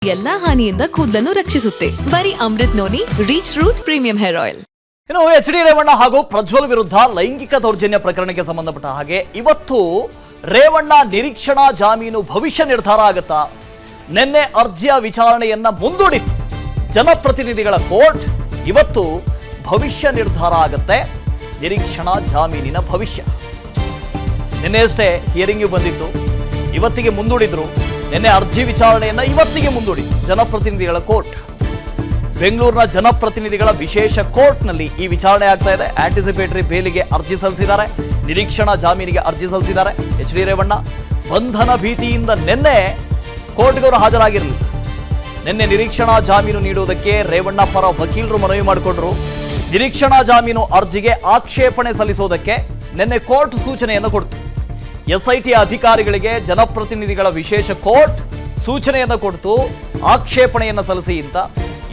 ಎಲ್ಲಾ ಹಾನಿಯಿಂದ ಕೂದಲನ್ನು ರಕ್ಷಿಸುತ್ತೆ. ಬರೀ Amrit noni reach root premium hair oil. ಇನ್ನು ಎಚ್ ಡಿ ರೇವಣ್ಣ ಹಾಗೂ ಪ್ರಜ್ವಲ್ ವಿರುದ್ಧ ಲೈಂಗಿಕ ದೌರ್ಜನ್ಯ ಪ್ರಕರಣಕ್ಕೆ ಸಂಬಂಧಪಟ್ಟ ಹಾಗೆ ಇವತ್ತು ರೇವಣ್ಣ ನಿರೀಕ್ಷಣಾ ಜಾಮೀನು ಭವಿಷ್ಯ ನಿರ್ಧಾರ ಆಗುತ್ತಾ? ನಿನ್ನೆ ಅರ್ಜಿಯ ವಿಚಾರಣೆಯನ್ನ ಮುಂದೂಡಿತ್ತು ಜನಪ್ರತಿನಿಧಿಗಳ ಕೋರ್ಟ್. ಇವತ್ತು ಭವಿಷ್ಯ ನಿರ್ಧಾರ ಆಗುತ್ತೆ, ನಿರೀಕ್ಷಣಾ ಜಾಮೀನಿನ ಭವಿಷ್ಯ. ನಿನ್ನೆ ಅಷ್ಟೇ ಹಿಯರಿಂಗ್ ಬಂದಿತ್ತು, ಇವತ್ತಿಗೆ ಮುಂದೂಡಿದ್ರು. ನಿನ್ನೆ ಅರ್ಜಿ ವಿಚಾರಣೆಯನ್ನ ಇವತ್ತಿಗೆ ಮುಂದೂಡಿತ್ತು ಜನಪ್ರತಿನಿಧಿಗಳ ಕೋರ್ಟ್. ಬೆಂಗಳೂರಿನ ಜನಪ್ರತಿನಿಧಿಗಳ ವಿಶೇಷ ಕೋರ್ಟ್ನಲ್ಲಿ ಈ ವಿಚಾರಣೆ ಆಗ್ತಾ ಇದೆ. ಆಂಟಿಸಿಪೇಟರಿ ಬೇಲಿಗೆ ಅರ್ಜಿ ಸಲ್ಲಿಸಿದ್ದಾರೆ, ನಿರೀಕ್ಷಣಾ ಜಾಮೀನಿಗೆ ಅರ್ಜಿ ಸಲ್ಲಿಸಿದ್ದಾರೆ ಎಚ್ ಡಿ ರೇವಣ್ಣ. ಬಂಧನ ಭೀತಿಯಿಂದ ನಿನ್ನೆ ಕೋರ್ಟ್ಗೆ ಅವರು ಹಾಜರಾಗಿರಲಿಲ್ಲ. ನಿನ್ನೆ ನಿರೀಕ್ಷಣಾ ಜಾಮೀನು ನೀಡುವುದಕ್ಕೆ ರೇವಣ್ಣ ಪರ ವಕೀಲರು ಮನವಿ ಮಾಡಿಕೊಂಡ್ರು. ನಿರೀಕ್ಷಣಾ ಜಾಮೀನು ಅರ್ಜಿಗೆ ಆಕ್ಷೇಪಣೆ ಸಲ್ಲಿಸೋದಕ್ಕೆ ನಿನ್ನೆ ಕೋರ್ಟ್ ಸೂಚನೆಯನ್ನು ಕೊಡ್ತು. ಎಸ್ಐಟಿ ಅಧಿಕಾರಿಗಳಿಗೆ ಜನಪ್ರತಿನಿಧಿಗಳ ವಿಶೇಷ ಕೋರ್ಟ್ ಸೂಚನೆಯನ್ನು ಕೊಡ್ತು, ಆಕ್ಷೇಪಣೆಯನ್ನು ಸಲ್ಲಿಸಿ ಅಂತ.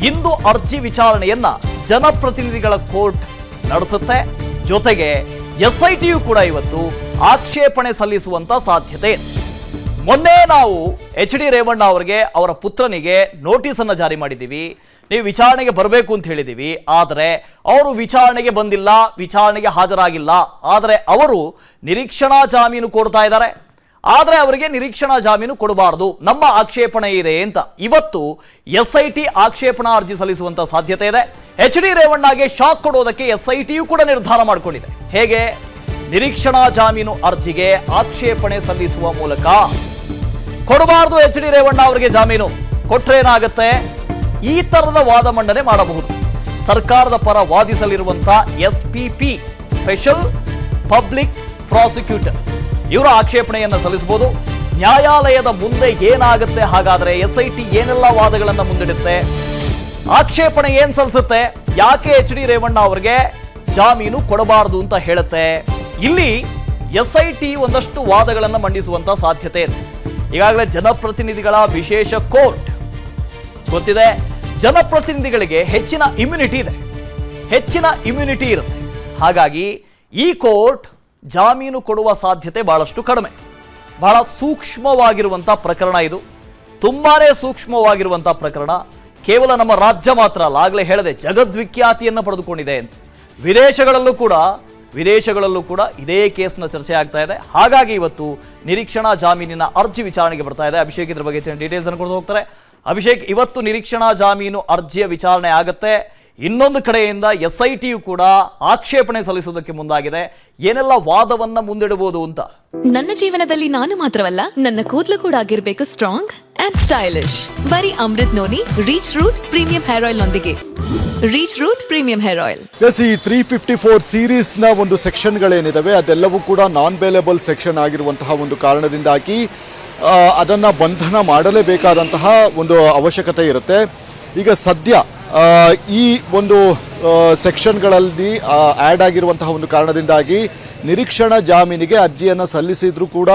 ಇಂದು ಅರ್ಜಿ ವಿಚಾರಣೆಯನ್ನ ಜನಪ್ರತಿನಿಧಿಗಳ ಕೋರ್ಟ್ ನಡೆಸುತ್ತೆ. ಜೊತೆಗೆ ಎಸ್ಐಟಿಯು ಕೂಡ ಇವತ್ತು ಆಕ್ಷೇಪಣೆ ಸಲ್ಲಿಸುವಂತ ಸಾಧ್ಯತೆ ಇದೆ. ಮೊನ್ನೆ ನಾವು ಎಚ್ ಡಿ ರೇವಣ್ಣ ಅವರಿಗೆ, ಅವರ ಪುತ್ರನಿಗೆ ನೋಟಿಸ್ ಅನ್ನು ಜಾರಿ ಮಾಡಿದ್ದೀವಿ, ನೀವು ವಿಚಾರಣೆಗೆ ಬರಬೇಕು ಅಂತ ಹೇಳಿದ್ದೀವಿ. ಆದರೆ ಅವರು ವಿಚಾರಣೆಗೆ ಬಂದಿಲ್ಲ, ವಿಚಾರಣೆಗೆ ಹಾಜರಾಗಿಲ್ಲ. ಆದರೆ ಅವರು ನಿರೀಕ್ಷಣಾ ಜಾಮೀನು ಕೊಡ್ತಾ ಇದ್ದಾರೆ. ಆದರೆ ಅವರಿಗೆ ನಿರೀಕ್ಷಣಾ ಜಾಮೀನು ಕೊಡಬಾರದು, ನಮ್ಮ ಆಕ್ಷೇಪಣೆ ಇದೆ ಅಂತ ಇವತ್ತು ಎಸ್ಐಟಿ ಆಕ್ಷೇಪಣಾ ಅರ್ಜಿ ಸಲ್ಲಿಸುವಂತ ಸಾಧ್ಯತೆ ಇದೆ. ಎಚ್ ಡಿ ರೇವಣ್ಣಗೆ ಶಾಕ್ ಕೊಡೋದಕ್ಕೆ ಎಸ್ಐಟಿಯು ಕೂಡ ನಿರ್ಧಾರ ಮಾಡಿಕೊಂಡಿದೆ. ಹೇಗೆ? ನಿರೀಕ್ಷಣಾ ಜಾಮೀನು ಅರ್ಜಿಗೆ ಆಕ್ಷೇಪಣೆ ಸಲ್ಲಿಸುವ ಮೂಲಕ. ಕೊಡಬಾರದು ಎಚ್ ಡಿ ರೇವಣ್ಣ ಅವರಿಗೆ ಜಾಮೀನು, ಕೊಟ್ರೆ ಏನಾಗುತ್ತೆ? ಈ ತರದ ವಾದ ಮಂಡನೆ ಮಾಡಬಹುದು. ಸರ್ಕಾರದ ಪರ ವಾದಿಸಲಿರುವಂತಹ ಎಸ್ಪಿಪಿ, ಸ್ಪೆಷಲ್ ಪಬ್ಲಿಕ್ ಪ್ರಾಸಿಕ್ಯೂಟರ್, ಇವರ ಆಕ್ಷೇಪಣೆಯನ್ನು ಸಲ್ಲಿಸಬಹುದು. ನ್ಯಾಯಾಲಯದ ಮುಂದೆ ಏನಾಗುತ್ತೆ ಹಾಗಾದ್ರೆ? ಎಸ್ಐಟಿ ಏನೆಲ್ಲ ವಾದಗಳನ್ನ ಮುಂದಿಡುತ್ತೆ? ಆಕ್ಷೇಪಣೆ ಏನ್ ಸಲ್ಲಿಸುತ್ತೆ? ಯಾಕೆ ಎಚ್ ಡಿ ರೇವಣ್ಣ ಅವರಿಗೆ ಜಾಮೀನು ಕೊಡಬಾರದು ಅಂತ ಹೇಳುತ್ತೆ? ಇಲ್ಲಿ ಎಸ್ಐಟಿ ಒಂದಷ್ಟು ವಾದಗಳನ್ನು ಮಂಡಿಸುವಂತ ಸಾಧ್ಯತೆ ಇದೆ. ಈಗಾಗಲೇ ಜನಪ್ರತಿನಿಧಿಗಳ ವಿಶೇಷ ಕೋರ್ಟ್ ಗೊತ್ತಿದೆ, ಜನಪ್ರತಿನಿಧಿಗಳಿಗೆ ಹೆಚ್ಚಿನ ಇಮ್ಯುನಿಟಿ ಇದೆ, ಹೆಚ್ಚಿನ ಇಮ್ಯುನಿಟಿ ಇರುತ್ತೆ. ಹಾಗಾಗಿ ಈ ಕೋರ್ಟ್ ಜಾಮೀನು ಕೊಡುವ ಸಾಧ್ಯತೆ ಬಹಳಷ್ಟು ಕಡಿಮೆ. ಬಹಳ ಸೂಕ್ಷ್ಮವಾಗಿರುವಂತಹ ಪ್ರಕರಣ ಇದು, ತುಂಬಾನೇ ಸೂಕ್ಷ್ಮವಾಗಿರುವಂತಹ ಪ್ರಕರಣ. ಕೇವಲ ನಮ್ಮ ರಾಜ್ಯ ಮಾತ್ರ ಅಲ್ಲ, ಆಗಲೇ ಹೇಳಿದೆ, ಜಗದ್ವಿಖ್ಯಾತಿಯನ್ನು ಪಡೆದುಕೊಂಡಿದೆ ಅಂತ. ವಿದೇಶಗಳಲ್ಲೂ ಕೂಡ ಇದೇ ಕೇಸ್ನ ಚರ್ಚೆ ಆಗ್ತಾ ಇದೆ. ಹಾಗಾಗಿ ಇವತ್ತು ನಿರೀಕ್ಷಣಾ ಜಾಮೀನಿನ ಅರ್ಜಿ ವಿಚಾರಣೆಗೆ ಬರ್ತಾ ಇದೆ. ಅಭಿಷೇಕ್ ಇದ್ರ ಬಗ್ಗೆ ಡೀಟೇಲ್ಸ್ ಅನ್ನು ಕೊಡ್ತಾ ಹೋಗ್ತಾರೆ. ಅಭಿಷೇಕ್, ಇವತ್ತು ನಿರೀಕ್ಷಣಾ ಜಾಮೀನು ಅರ್ಜಿಯ ವಿಚಾರಣೆ ಆಗುತ್ತೆ. ಇನ್ನೊಂದು ಕಡೆಯಿಂದ ಎಸ್ಐಟಿಯು ಕೂಡ ಆಕ್ಷೇಪಣೆ ಸಲ್ಲಿಸುವುದಕ್ಕೆ ಮುಂದಾಗಿದೆ. ಏನೆಲ್ಲ ವಾದವನ್ನ ಮುಂದಿಡಬಹುದು ಅಂತ? ನನ್ನ ಜೀವನದಲ್ಲಿ ನಾನು ಮಾತ್ರವಲ್ಲ, ನನ್ನ ಕೂದಲು ಕೂಡ ಆಗಿರ್ಬೇಕು ಸ್ಟ್ರಾಂಗ್ ಅಂಡ್ ಸ್ಟೈಲಿಶ್. ಬರೀ Amrit noni reach root premium hair oil ನೊಂದಿಗೆ. Reach root premium hair oil. Yes, ಈ 354 ಸೀರೀಸ್ ನ ಒಂದು ಸೆಕ್ಷನ್ ಗಳೇನಿದಾವೆ ಅದೆಲ್ಲವೂ ಕೂಡ ನಾನ್ ಬೇಲೇಬಲ್ ಸೆಕ್ಷನ್ ಆಗಿರುವಂತಹ ಒಂದು ಕಾರಣದಿಂದಾಗಿ ಅದನ್ನ ಬಂಧನ ಮಾಡಲೇಬೇಕಾದಂತಹ ಒಂದು ಅವಶ್ಯಕತೆ ಇರುತ್ತೆ. ಈಗ ಸದ್ಯ ಈ ಒಂದು ಸೆಕ್ಷನ್ಗಳಲ್ಲಿ ಆ್ಯಡ್ ಆಗಿರುವಂತಹ ಒಂದು ಕಾರಣದಿಂದಾಗಿ ನಿರೀಕ್ಷಣಾ ಜಾಮೀನಿಗೆ ಅರ್ಜಿಯನ್ನು ಸಲ್ಲಿಸಿದ್ರೂ ಕೂಡ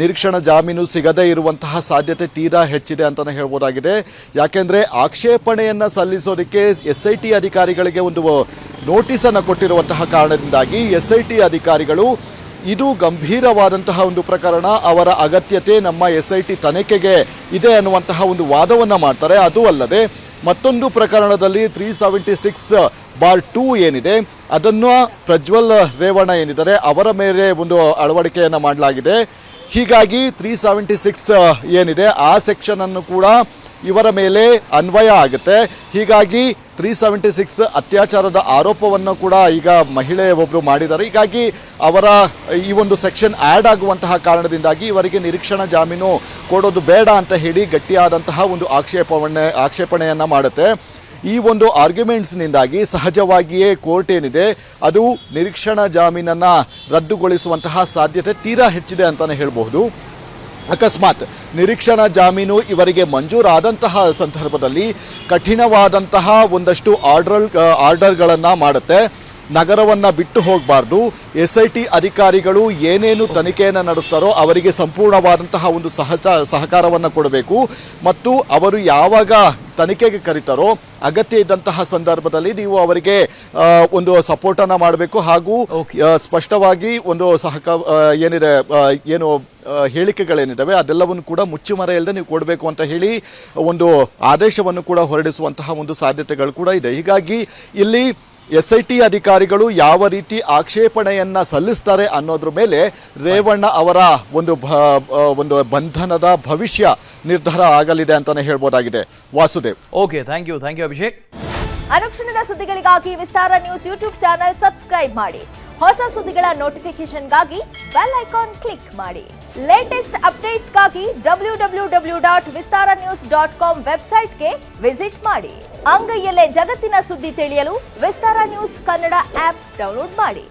ನಿರೀಕ್ಷಣಾ ಜಾಮೀನು ಸಿಗದೇ ಇರುವಂತಹ ಸಾಧ್ಯತೆ ತೀರಾ ಹೆಚ್ಚಿದೆ ಅಂತಲೇ ಹೇಳ್ಬೋದಾಗಿದೆ. ಯಾಕೆಂದರೆ ಆಕ್ಷೇಪಣೆಯನ್ನು ಸಲ್ಲಿಸೋದಕ್ಕೆ SIT ಅಧಿಕಾರಿಗಳಿಗೆ ಒಂದು ನೋಟಿಸನ್ನು ಕೊಟ್ಟಿರುವಂತಹ ಕಾರಣದಿಂದಾಗಿ SIT ಅಧಿಕಾರಿಗಳು ಇದು ಗಂಭೀರವಾದಂತಹ ಒಂದು ಪ್ರಕರಣ, ಅವರ ಅಗತ್ಯತೆ ನಮ್ಮ SIT ತನಿಖೆಗೆ ಇದೆ ಅನ್ನುವಂತಹ ಒಂದು ವಾದವನ್ನು ಮಾಡ್ತಾರೆ. ಅದು ಅಲ್ಲದೆ ಮತ್ತೊಂದು ಪ್ರಕರಣದಲ್ಲಿ 376/2 ಏನಿದೆ ಅದನ್ನು ಪ್ರಜ್ವಲ್ ರೇವಣ್ಣ ಏನಿದ್ದಾರೆ ಅವರ ಮೇಲೆ ಒಂದು ಅಳವಡಿಕೆಯನ್ನು ಮಾಡಲಾಗಿದೆ. ಹೀಗಾಗಿ 376 ಏನಿದೆ ಆ ಸೆಕ್ಷನ್ ಅನ್ನು ಕೂಡ ಇವರ ಮೇಲೆ ಅನ್ವಯ ಆಗುತ್ತೆ. ಹೀಗಾಗಿ 376 ಅತ್ಯಾಚಾರದ ಆರೋಪವನ್ನು ಕೂಡ ಈಗ ಮಹಿಳೆ ಒಬ್ಬರು ಮಾಡಿದ್ದಾರೆ. ಹೀಗಾಗಿ ಅವರ ಈ ಒಂದು ಸೆಕ್ಷನ್ ಆ್ಯಡ್ ಆಗುವಂತಹ ಕಾರಣದಿಂದಾಗಿ ಇವರಿಗೆ ನಿರೀಕ್ಷಣಾ ಜಾಮೀನು ಕೊಡೋದು ಬೇಡ ಅಂತ ಹೇಳಿ ಗಟ್ಟಿಯಾದಂತಹ ಒಂದು ಆಕ್ಷೇಪಣೆಯನ್ನು ಮಾಡುತ್ತೆ. ಈ ಒಂದು ಆರ್ಗ್ಯುಮೆಂಟ್ಸ್ನಿಂದಾಗಿ ಸಹಜವಾಗಿಯೇ ಕೋರ್ಟ್ ಏನಿದೆ ಅದು ನಿರೀಕ್ಷಣಾ ಜಾಮೀನನ್ನು ರದ್ದುಗೊಳಿಸುವಂತಹ ಸಾಧ್ಯತೆ ತೀರಾ ಹೆಚ್ಚಿದೆ ಅಂತಲೇ ಹೇಳಬಹುದು. ಅಕಸ್ಮಾತ್ ನಿರೀಕ್ಷಣಾ ಜಾಮೀನು ಇವರಿಗೆ ಮಂಜೂರಾದಂತಹ ಸಂದರ್ಭದಲ್ಲಿ ಕಠಿಣವಾದಂತಹ ಒಂದಷ್ಟು ಆರ್ಡರ್ಗಳನ್ನು ಮಾಡುತ್ತೆ. ನಗರವನ್ನು ಬಿಟ್ಟು ಹೋಗಬಾರ್ದು, SIT ಅಧಿಕಾರಿಗಳು ಏನೇನು ತನಿಖೆಯನ್ನು ನಡೆಸ್ತಾರೋ ಅವರಿಗೆ ಸಂಪೂರ್ಣವಾದಂತಹ ಒಂದು ಸಹಕಾರವನ್ನು ಕೊಡಬೇಕು ಮತ್ತು ಅವರು ಯಾವಾಗ ತನಿಖೆಗೆ ಕರೀತಾರೋ ಅಗತ್ಯ ಇದ್ದಂತಹ ಸಂದರ್ಭದಲ್ಲಿ ನೀವು ಅವರಿಗೆ ಒಂದು ಸಪೋರ್ಟನ್ನು ಮಾಡಬೇಕು. ಹಾಗೂ ಸ್ಪಷ್ಟವಾಗಿ ಒಂದು ಏನು ಹೇಳಿಕೆಗಳೇನಿದ್ದಾವೆ ಅದೆಲ್ಲವನ್ನು ಕೂಡ ಮುಚ್ಚುಮರೆ ಇಲ್ಲದೆ ನೀವು ಕೊಡಬೇಕು ಅಂತ ಹೇಳಿ ಒಂದು ಆದೇಶವನ್ನು ಕೂಡ ಹೊರಡಿಸುವಂತಹ ಒಂದು ಸಾಧ್ಯತೆಗಳು ಕೂಡ ಇದೆ. ಹೀಗಾಗಿ ಇಲ್ಲಿ SIT ಅಧಿಕಾರಿಗಳು ಯಾವ ರೀತಿ ಆಕ್ಷೇಪಣೆಯನ್ನ ಸಲ್ಲಿಸ್ತಾರೆ ಅನ್ನೋದ್ರ ಮೇಲೆ ರೇವಣ್ಣ ಅವರ ಒಂದು ಬಂಧನದ ಭವಿಷ್ಯ ನಿರ್ಧಾರ ಆಗಲಿದೆ ಅಂತಾನೆ ಹೇಳ್ಬೋದಾಗಿದೆ. Vasudev. Okay, thank you Abhishek. ಅನುಕ್ಷಣದ ಸುದ್ದಿಗಳಿಗಾಗಿ Vistara news YouTube channel subscribe ಮಾಡಿ. ಹೊಸ ಸುದ್ದಿಗಳ ನೋಟಿಫಿಕೇಶನ್ಗಾಗಿ ಬೆಲ್ ಐಕಾನ್ ಕ್ಲಿಕ್ ಮಾಡಿ. ಲೇಟೆಸ್ಟ್ ಅಪ್ಡೇಟ್ಸ್ಗಾಗಿ www.vistaranews.com ವೆಬ್ಸೈಟ್ಗೆ ವಿಸಿಟ್ ಮಾಡಿ. ಅಂಗೈಯಲ್ಲೇ ಜಗತ್ತಿನ ಸುದ್ದಿ ತಿಳಿಯಲು Vistara news Kannada app download ಮಾಡಿ.